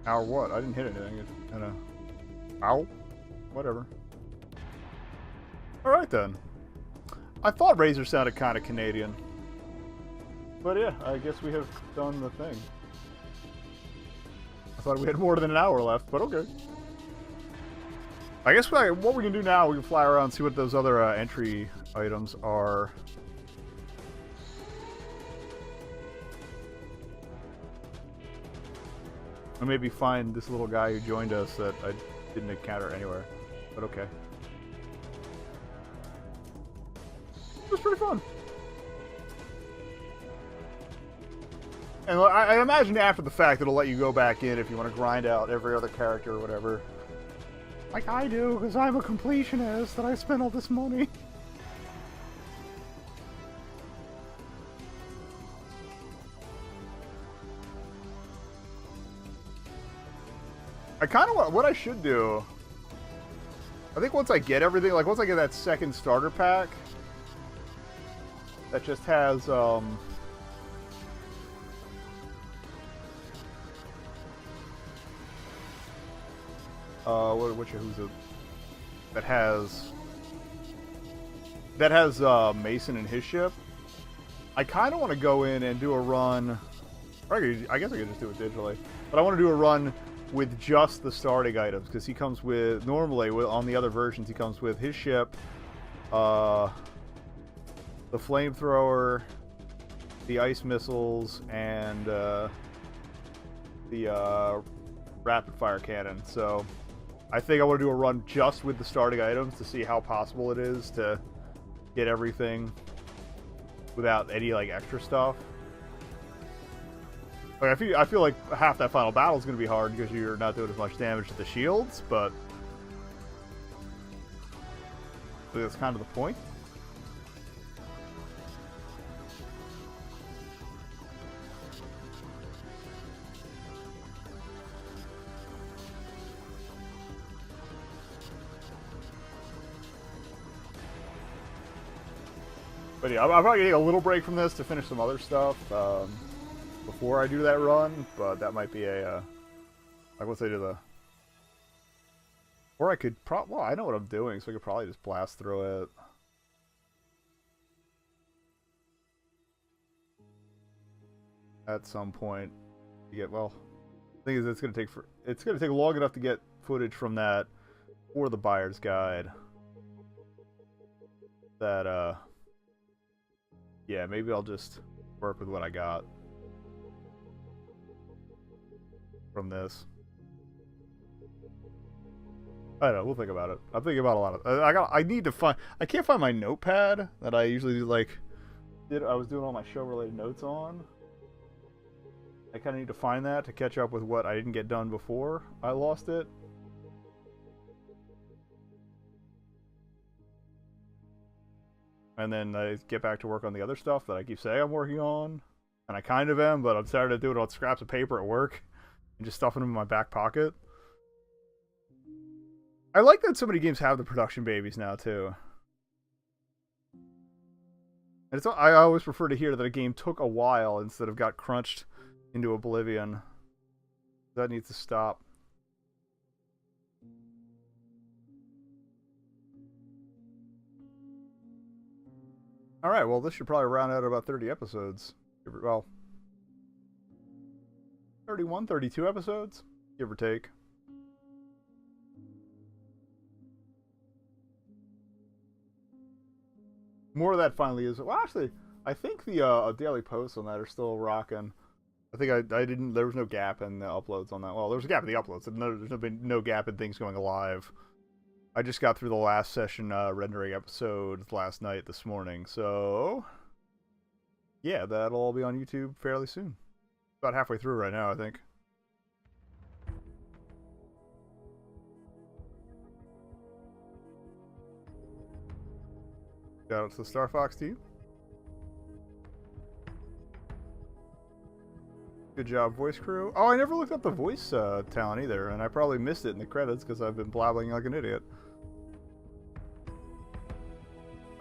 Ow, what? I didn't hit anything. It's kind of... Ow? Whatever. Alright then. I thought Razor sounded kind of Canadian. But yeah, I guess we have done the thing. I thought we had more than an hour left, but okay. I guess what we can do now, we can fly around and see what those other entry items are. Or maybe find this little guy who joined us that I didn't encounter anywhere. But okay. It was pretty fun. And I imagine after the fact it'll let you go back in if you want to grind out every other character or whatever. Like I do, because I'm a completionist and I spent all this money. I kind of want... What I should do... I think once I get everything, like once I get that second starter pack... That just has, who's it? That has Mason and his ship. I kind of want to go in and do a run. I guess I could just do it digitally, but I want to do a run with just the starting items because he comes with normally on the other versions he comes with his ship, the flamethrower, the ice missiles, and the rapid fire cannon. So I think I want to do a run just with the starting items to see how possible it is to get everything without any like extra stuff. Like, I feel like half that final battle is going to be hard because you're not doing as much damage to the shields, but I think that's kind of the point. But yeah, I'm probably gonna take a little break from this to finish some other stuff before I do that run. But that might be a like once I do the, or I could well, I know what I'm doing, so I could probably just blast through it. At some point, you get well. The thing is, it's gonna take long enough to get footage from that for the buyer's guide. That yeah, maybe I'll just work with what I got from this. I don't know. We'll think about it. I'm thinking about a lot of. I need to find. I can't find my notepad that I usually do. Like, I was doing all my show-related notes on. I kind of need to find that to catch up with what I didn't get done before I lost it. And then I get back to work on the other stuff that I keep saying I'm working on. And I kind of am, but I'm starting to do it on scraps of paper at work. And just stuffing them in my back pocket. I like that so many games have the production babies now, too. And I always prefer to hear that a game took a while instead of got crunched into oblivion. That needs to stop. Alright, well, this should probably round out about 30 episodes. Well, 31, 32 episodes, give or take. More of that finally is... Well, actually, I think the daily posts on that are still rocking. I think I didn't... There was no gap in the uploads on that. Well, there was a gap in the uploads. There's been no gap in things going live. I just got through the last session rendering episode last night, this morning, so yeah, that'll all be on YouTube fairly soon. About halfway through right now, I think. Shout out to the Star Fox team. Good job, voice crew. Oh, I never looked up the voice talent either, and I probably missed it in the credits because I've been blabbling like an idiot.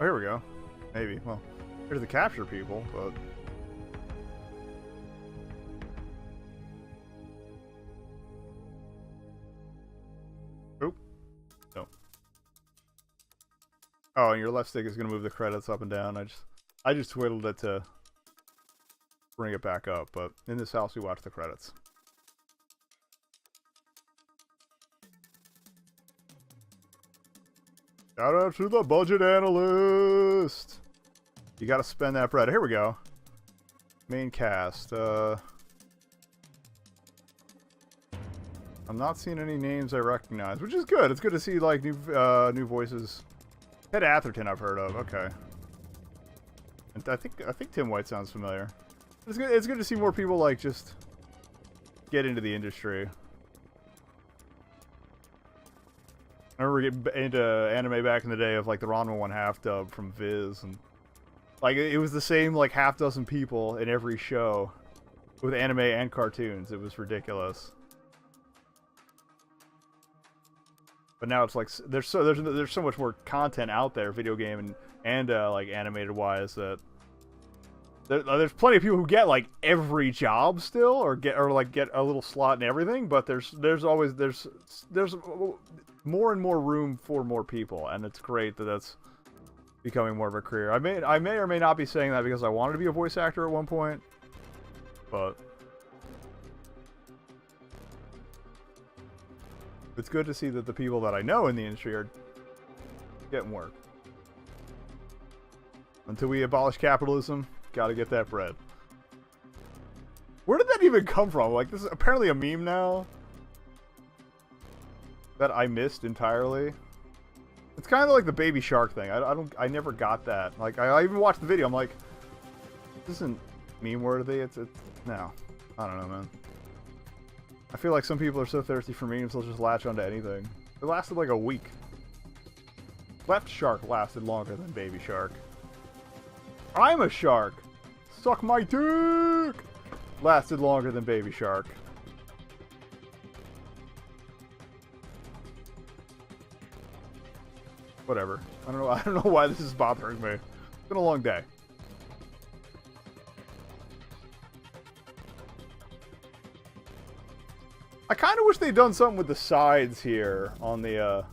Oh, here we go. Maybe. Well, here's the capture people, but... Oh, and your left stick is gonna move the credits up and down. I just twiddled it to bring it back up, but in this house we watch the credits. Shout out to the budget analyst! You gotta spend that bread. Here we go. Main cast. I'm not seeing any names I recognize, which is good. It's good to see like new voices. Ted Atherton I've heard of. Okay. And I think Tim White sounds familiar. It's good to see more people like just get into the industry. I remember getting into anime back in the day of like the Ranma 1/2 dub from Viz, and like it was the same like half dozen people in every show with anime and cartoons. It was ridiculous. But now it's like there's so much more content out there, video game and like animated wise, that there's plenty of people who get like every job still, or get a little slot and everything. But there's always more and more room for more people, and it's great that that's becoming more of a career. I may or may not be saying that because I wanted to be a voice actor at one point, but it's good to see that the people that I know in the industry are getting work. Until we abolish capitalism, gotta get that bread. Where did that even come from? Like, this is apparently a meme now that I missed entirely. It's kind of like the Baby Shark thing. I never got that. Like, I even watched the video. I'm like, this isn't meme worthy. It's no. I don't know, man. I feel like some people are so thirsty for memes they'll just latch onto anything. It lasted like a week. Left Shark lasted longer than Baby Shark. I'm a shark. Suck my dick. Lasted longer than Baby Shark. Whatever. I don't know why this is bothering me. It's been a long day. I kind of wish they'd done something with the sides here on the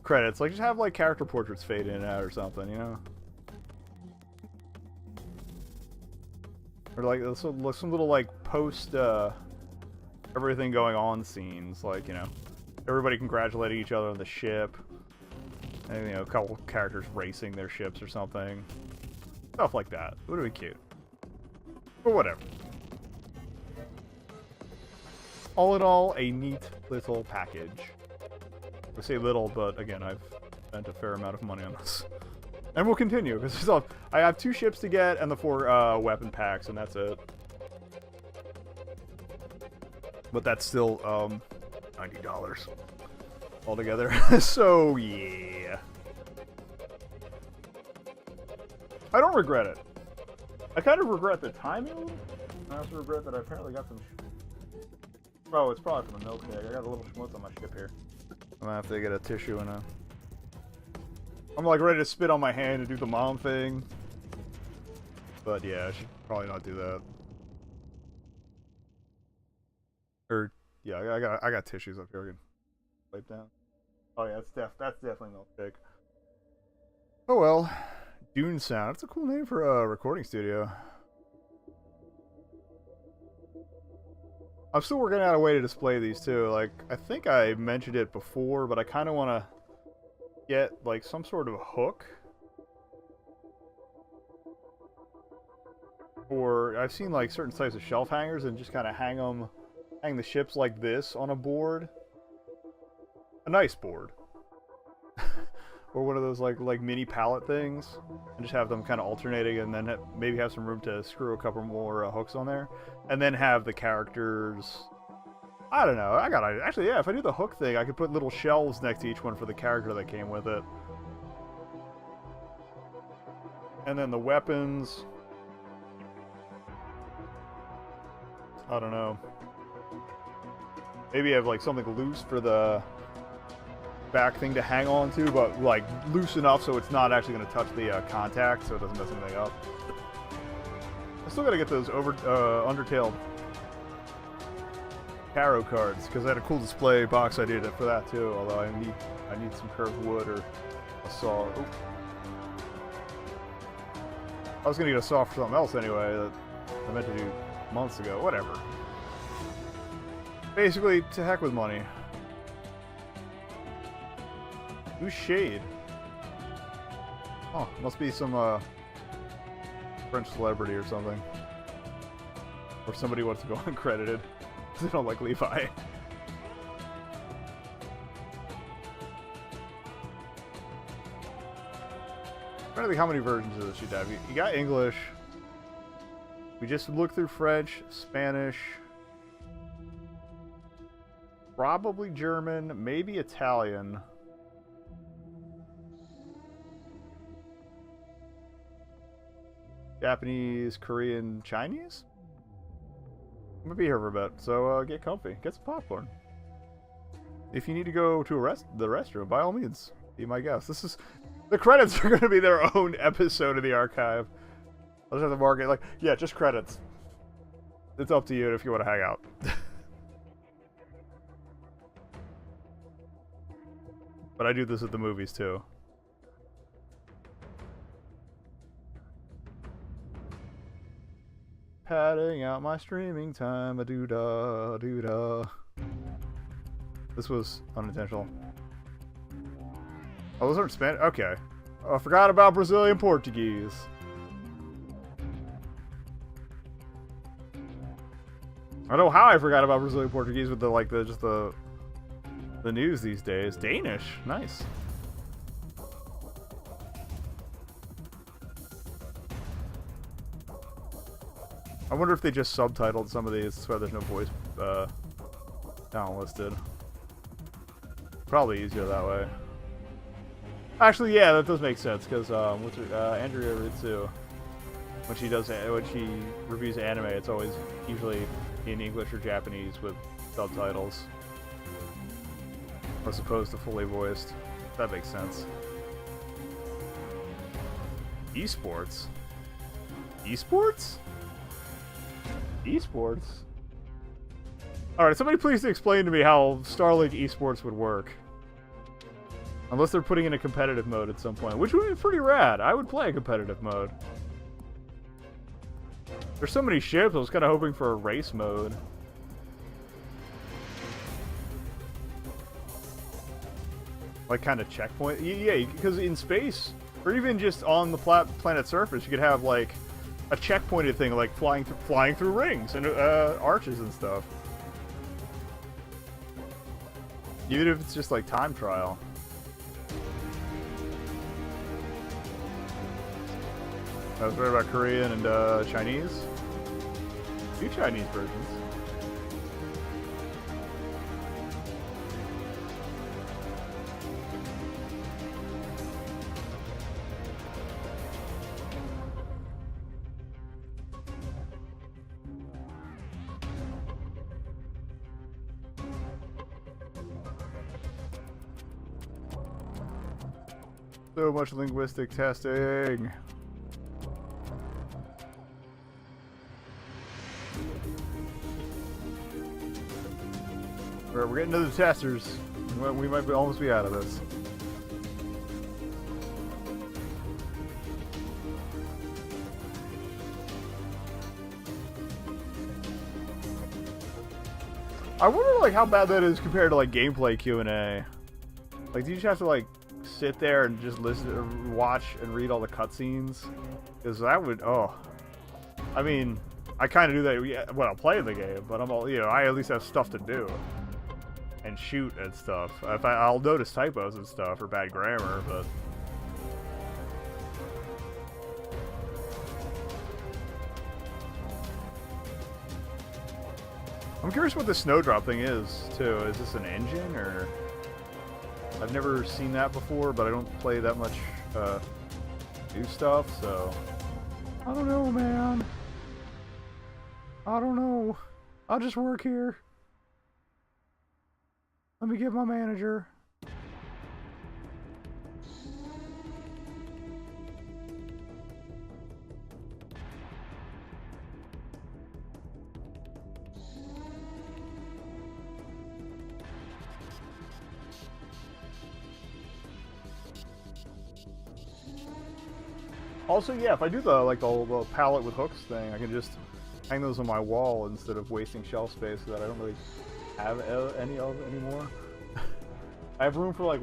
credits. Like, just have like character portraits fade in and out or something, you know? Or like some little like post everything going on scenes, like, you know, everybody congratulating each other on the ship, and, you know, a couple characters racing their ships or something, stuff like that. It would be cute, but whatever. All in all, a neat little package. I say little, but again, I've spent a fair amount of money on this. And we'll continue, because I have 2 ships to get and the 4 weapon packs, and that's it. But that's still $90 altogether. So yeah, I don't regret it. I kind of regret the timing. I also regret that I apparently got some. Oh, it's probably from a milk keg. I got a little schmutz on my ship here. I'm gonna have to get a tissue and a. I'm like ready to spit on my hand and do the mom thing. But yeah, I should probably not do that. Or yeah, I got tissues up here. I can wipe down. Oh yeah, that's definitely milkshake. Oh well, Dune Sound. That's a cool name for a recording studio. I'm still working out a way to display these too. Like, I think I mentioned it before, but I kind of want to get like some sort of hook. Or I've seen like certain types of shelf hangers and just kind of hang the ships like this on a board. A nice board. Or one of those like mini pallet things, and just have them kind of alternating, and then maybe have some room to screw a couple more hooks on there, and then have the characters. I don't know. Actually, yeah. If I do the hook thing, I could put little shelves next to each one for the character that came with it, and then the weapons. I don't know. Maybe have like something loose for the back thing to hang on to, but like loose enough so it's not actually going to touch the contact, so it doesn't mess anything up. I still got to get those Undertale tarot cards, because I had a cool display box I did for that too. Although I need some curved wood or a saw. Ooh. was gonna get a soft for something else anyway that I meant to do months ago. Whatever. Basically, to heck with money. Who's Shade? Oh, must be some French celebrity or something. Or somebody wants to go uncredited. They don't like Levi. I'm trying to think how many versions of this you'd have. You got English. We just looked through French, Spanish, probably German, maybe Italian. Japanese, Korean, Chinese? I'm gonna be here for a bit, so get comfy. Get some popcorn. If you need to go to the restroom, by all means, be my guest. This is... The credits are gonna be their own episode of the archive. I'll just have to mark it like, yeah, just credits. It's up to you if you want to hang out. But I do this at the movies, too. Padding out my streaming time, a doo-da, doo-da. This was unintentional. Oh, those aren't Spanish? Okay. Oh, I forgot about Brazilian Portuguese. I don't know how I forgot about Brazilian Portuguese with the news these days. Danish, nice. I wonder if they just subtitled some of these. That's why there's no voice down listed. Probably easier that way. Actually, yeah, that does make sense because Andrea Ritsu, when she reviews anime, it's always usually in English or Japanese with subtitles, as opposed to fully voiced. That makes sense. Esports? Esports? Esports? Alright, somebody please explain to me how Starlink esports would work. Unless they're putting in a competitive mode at some point, which would be pretty rad. I would play a competitive mode. There's so many ships, I was kind of hoping for a race mode. Like, kind of checkpoint. Yeah, because in space, or even just on the planet's surface, you could have, like, a checkpointed thing, like flying through rings and arches and stuff. Even if it's just, like, time trial. I was right about Korean and Chinese. 2 Chinese versions. So much linguistic testing. We're getting to the testers. We might almost be out of this. I wonder, like, how bad that is compared to, like, gameplay Q&A. Like, do you just have to, like, sit there and just listen, or watch and read all the cutscenes? Because that would, oh. I mean, I kind of do that when I'm playing the game, but I at least have stuff to do. And shoot and stuff. I'll notice typos and stuff, or bad grammar, but... I'm curious what the snowdrop thing is, too. Is this an engine, or... I've never seen that before, but I don't play that much new stuff, so... I don't know, man. I don't know. I'll just work here. Let me get my manager. Also, yeah, if I do the pallet with hooks thing, I can just hang those on my wall instead of wasting shelf space that I don't really have any of anymore. I have room for like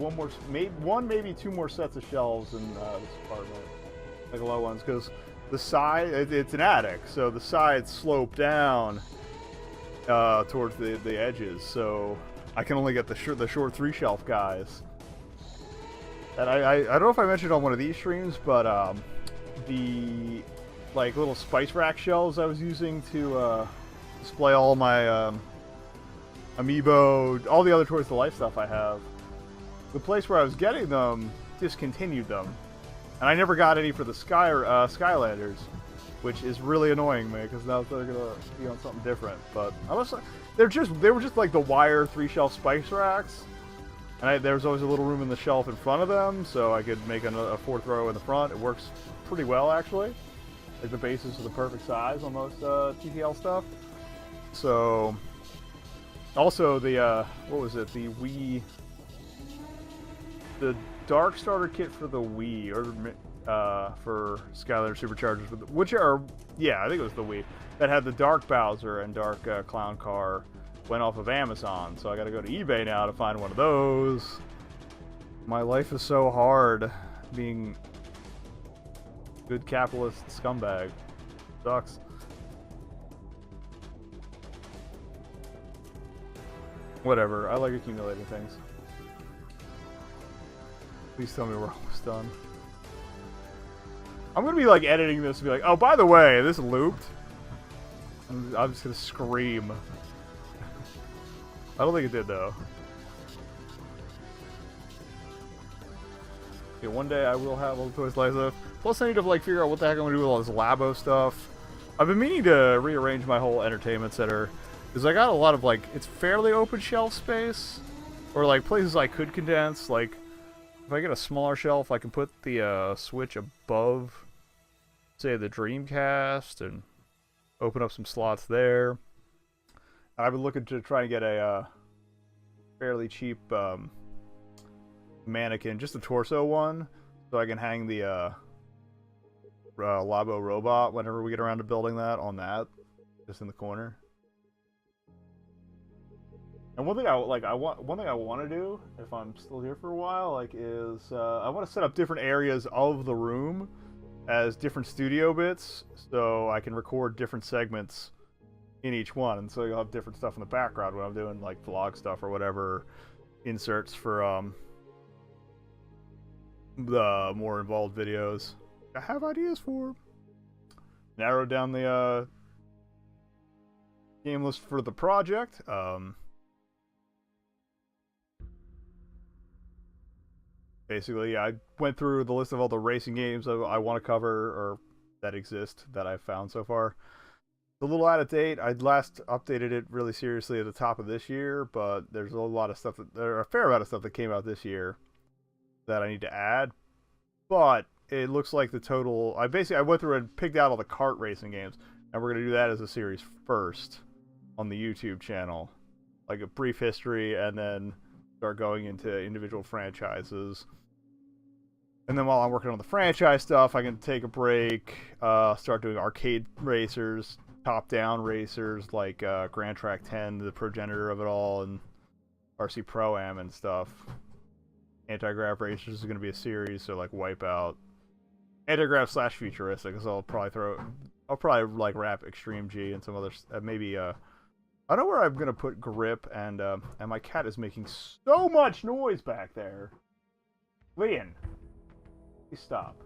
maybe two more sets of shelves in this apartment, like low ones, because the side it's an attic, so the sides slope down towards the edges, so I can only get the short 3-shelf guys. And I don't know if I mentioned on one of these streams, but the like little spice rack shelves I was using to display all my amiibo, all the other Toys to Life stuff I have. The place where I was getting them discontinued them, and I never got any for the Skylanders, which is really annoying me because now they're gonna be on something different. But unless they were just like the wire 3-shelf spice racks, and there was always a little room in the shelf in front of them, so I could make a 4th row in the front. It works pretty well actually. Like the bases are the perfect size on most TTL stuff. So also the what was it? The Dark Starter kit for the Wii, or for Skylander Superchargers, which are, yeah, I think it was the Wii, that had the Dark Bowser and Dark Clown Car, went off of Amazon. So I gotta go to eBay now to find one of those. My life is so hard being good capitalist scumbag. Sucks. Whatever, I like accumulating things. Please tell me we're almost done. I'm gonna be like editing this and be like, oh, by the way, this looped. I'm just gonna scream. I don't think it did though. Yeah, one day I will have all the Toys Life stuff. Plus I need to like figure out what the heck I'm gonna do with all this Labo stuff. I've been meaning to rearrange my whole entertainment center, because I got a lot of like, it's fairly open shelf space, or like places I could condense. Like if I get a smaller shelf, I can put the Switch above, say, the Dreamcast, and open up some slots there. I've been looking to try and get a fairly cheap mannequin, just a torso one, so I can hang the Labo robot whenever we get around to building that on that, just in the corner. And one thing I want to do, if I'm still here for a while, like, is I want to set up different areas of the room as different studio bits, so I can record different segments in each one, and so you'll have different stuff in the background when I'm doing like vlog stuff or whatever, inserts for the more involved videos. I have ideas for. Narrowed down the game list for the project. Basically, I went through the list of all the racing games I want to cover, or that exist, that I've found so far. It's a little out of date. I last updated it really seriously at the top of this year, but there's a lot of stuff there are a fair amount of stuff that came out this year that I need to add. But it looks like the total, I went through and picked out all the kart racing games, and we're going to do that as a series first on the YouTube channel. Like a brief history, and then start going into individual franchises. And then while I'm working on the franchise stuff, I can take a break, start doing arcade racers, top-down racers, like Grand Track 10, the progenitor of it all, and RC Pro-Am and stuff. Anti-grav racers is going to be a series, so like Wipeout. Anti-grav / futuristic, because I'll probably like wrap Extreme G and some other, maybe, I don't know where I'm going to put Grip, and my cat is making so much noise back there. Lian, please stop.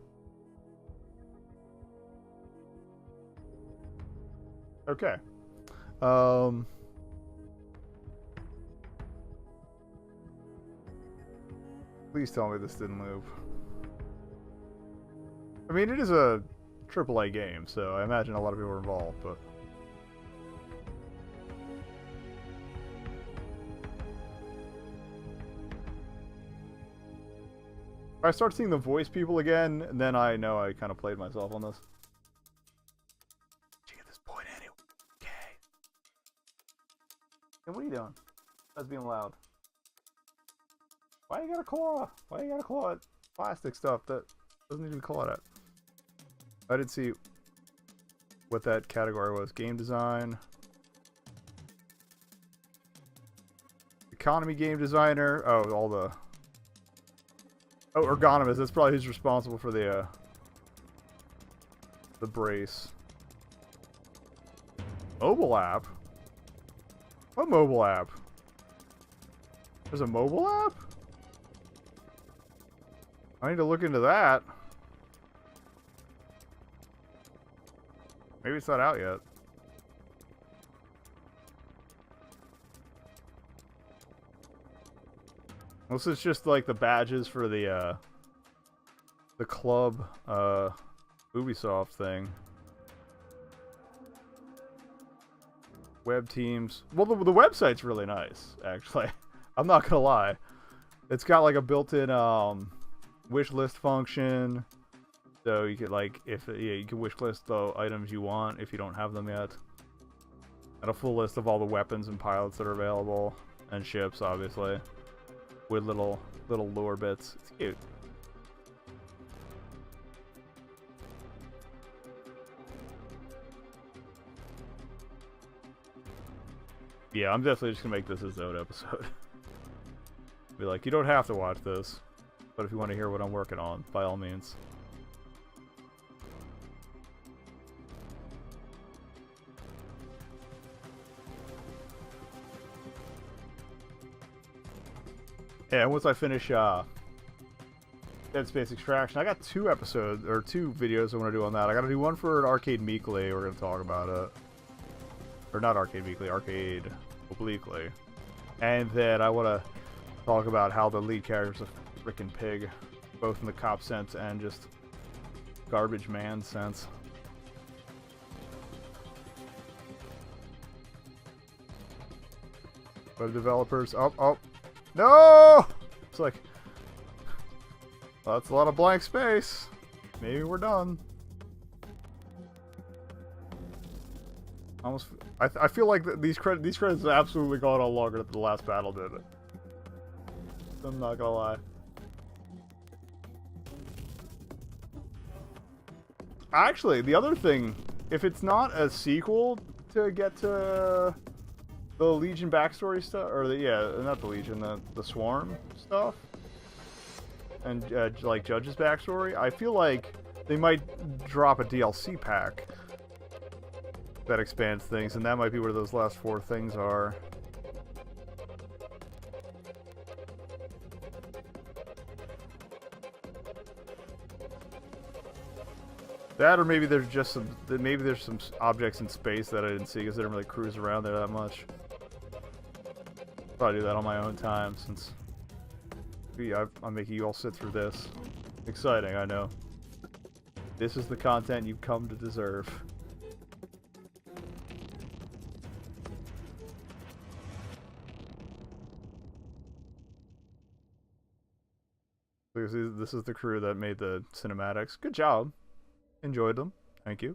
Okay. Please tell me this didn't loop. I mean, it is a AAA game, so I imagine a lot of people are involved, but... If I start seeing the voice people again, then I know I kind of played myself on this. Did you get this point anyway? Okay. Hey, what are you doing? That's being loud. Why you gotta claw? Why you gotta claw at plastic stuff that doesn't even claw at? I didn't see what that category was. Game design. Economy game designer. Oh, all the... Oh, ergonomist. That's probably who's responsible for the brace. Mobile app? What mobile app? There's a mobile app? I need to look into that. Maybe it's not out yet. This is just like the badges for the club Ubisoft thing. Web teams. Well, the website's really nice, actually. I'm not gonna lie. It's got like a built-in wish list function, so you could like you can wish list the items you want if you don't have them yet, and a full list of all the weapons and pilots that are available, and ships, obviously, with little lore bits. It's cute. Yeah, I'm definitely just gonna make this a Zode episode. Be like, you don't have to watch this, but if you want to hear what I'm working on, by all means. Yeah, once I finish Dead Space Extraction, I got 2 episodes, or 2 videos I want to do on that. I gotta do one for an Arcade Meekly, we're gonna talk about it. Or not Arcade Meekly, Arcade Obliquely. And then I want to talk about how the lead character's a frickin' pig, both in the cop sense and just garbage man sense. Web developers, oh, no! It's like, well, that's a lot of blank space. Maybe we're done. Almost, I feel like these credits have absolutely gone on longer than the last battle did. I'm not gonna lie. Actually, the other thing, if it's not a sequel to get to the Legion backstory stuff, or not the Legion, the Swarm stuff, and like Judge's backstory, I feel like they might drop a DLC pack that expands things, and that might be where those last 4 things are. That, or maybe there's just some objects in space that I didn't see because I didn't really cruise around there that much. Probably do that on my own time, since I'm making you all sit through this. Exciting, I know. This is the content you've come to deserve. This is the crew that made the cinematics. Good job. Enjoyed them. Thank you.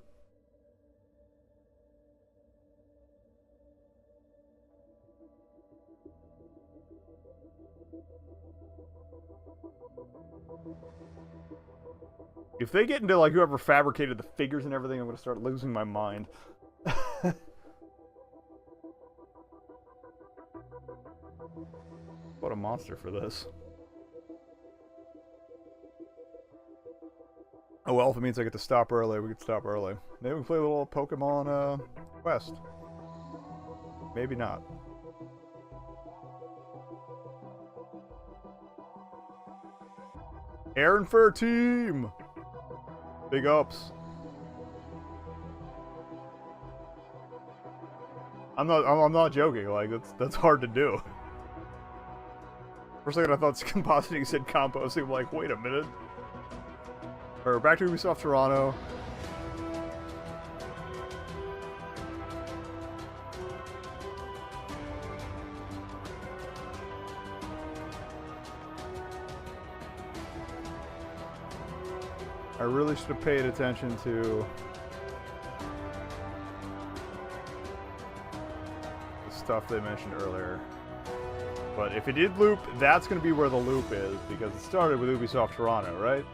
If they get into like whoever fabricated the figures and everything, I'm gonna start losing my mind. What a monster for this. Oh well, if it means I get to stop early, we could stop early. Maybe we can play a little Pokemon Quest. Maybe not. Aaron Fair team! Big ups. I'm not joking, like that's hard to do. For a second I thought compositing said composting, I'm like, wait a minute. Alright, we're back to Ubisoft Toronto. I really should have paid attention to the stuff they mentioned earlier. But if it did loop, that's going to be where the loop is, because it started with Ubisoft Toronto, right?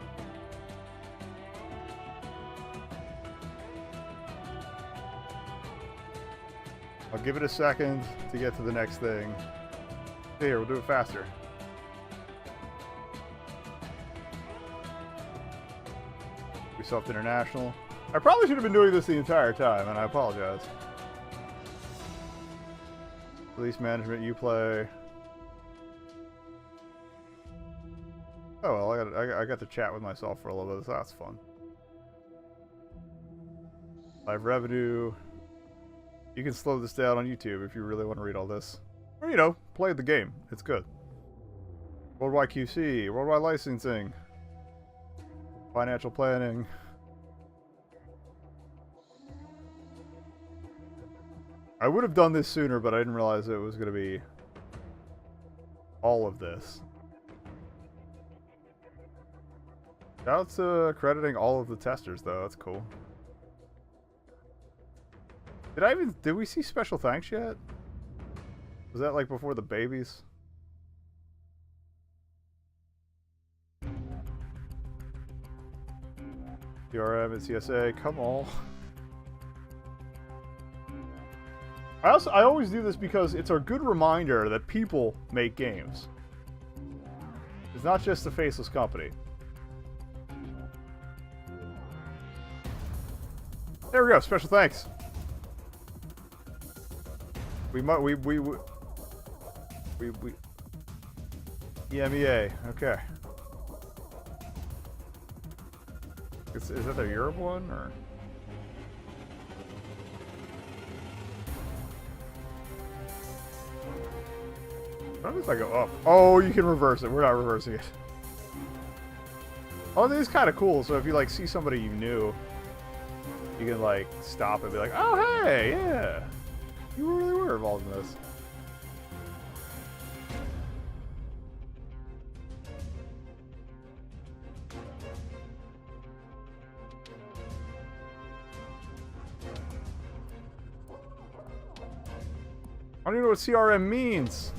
I'll give it a second to get to the next thing. Here, we'll do it faster. Ubisoft International. I probably should have been doing this the entire time, and I apologize. Release management, Uplay. Oh well, I got to chat with myself for a little bit, so that's fun. Live revenue. You can slow this down on YouTube if you really want to read all this. Or, you know, play the game. It's good. Worldwide QC, worldwide licensing, financial planning. I would have done this sooner, but I didn't realize it was going to be all of this. Shout out to crediting all of the testers, though. That's cool. Did we see special thanks yet? Was that like before the babies? DRM and CSA, come on. I always do this because it's a good reminder that people make games. It's not just a faceless company. There we go, special thanks. EMEA, okay. Is that the Europe one, or? What if I go up? Oh, you can reverse it. We're not reversing it. Oh, this is kind of cool. So if you like see somebody you knew, you can like stop and be like, "Oh, hey, yeah, you really were involved in this." I don't even know what CRM means.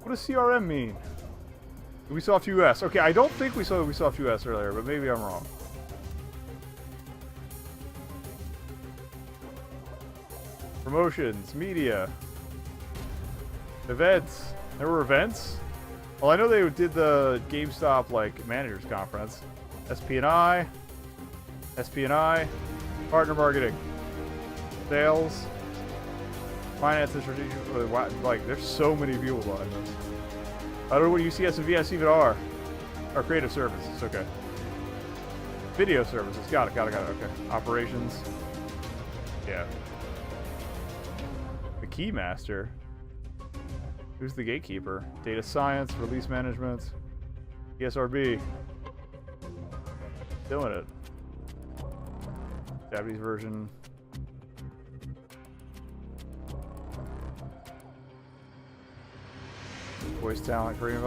What does CRM mean? Ubisoft US. Okay, I don't think we saw Ubisoft US earlier, but maybe I'm wrong. Promotions, media, events. There were events? Well, I know they did the GameStop like managers conference. SP&I, partner marketing, sales, finance and strategic. Like, there's so many people behind this. I don't know what UCS and VS even are. Or creative services, okay. Video services, got it, okay. Operations, yeah. The Keymaster. Who's the gatekeeper? Data science, release management, ESRB. Doing it. Japanese version. Voice talent, Korean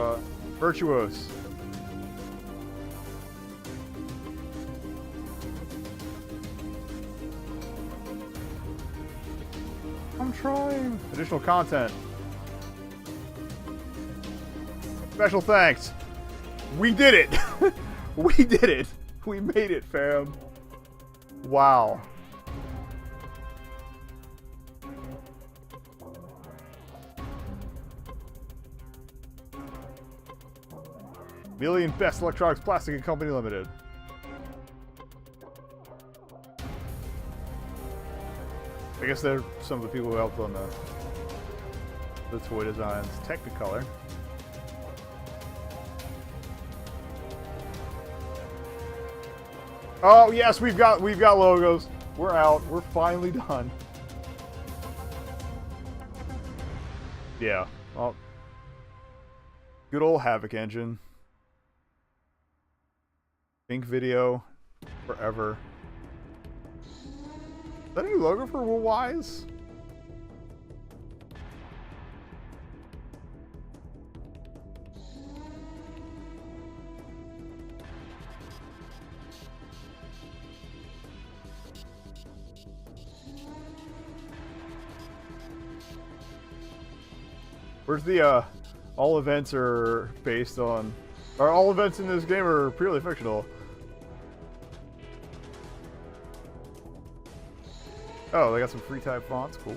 virtuos. I'm trying. Additional content. Special thanks. We did it. We did it. We made it, fam. Wow. Million Best Electronics Plastic and Company Limited. I guess they're some of the people who helped on the toy designs. Technicolor. Oh yes, we've got logos. We're out. We're finally done. Yeah. Well, good old Havoc engine. Pink video, forever. Is that a new logo for Wise? Where's the all events are based on, or all events in this game are purely fictional? Oh, they got some free type fonts, cool.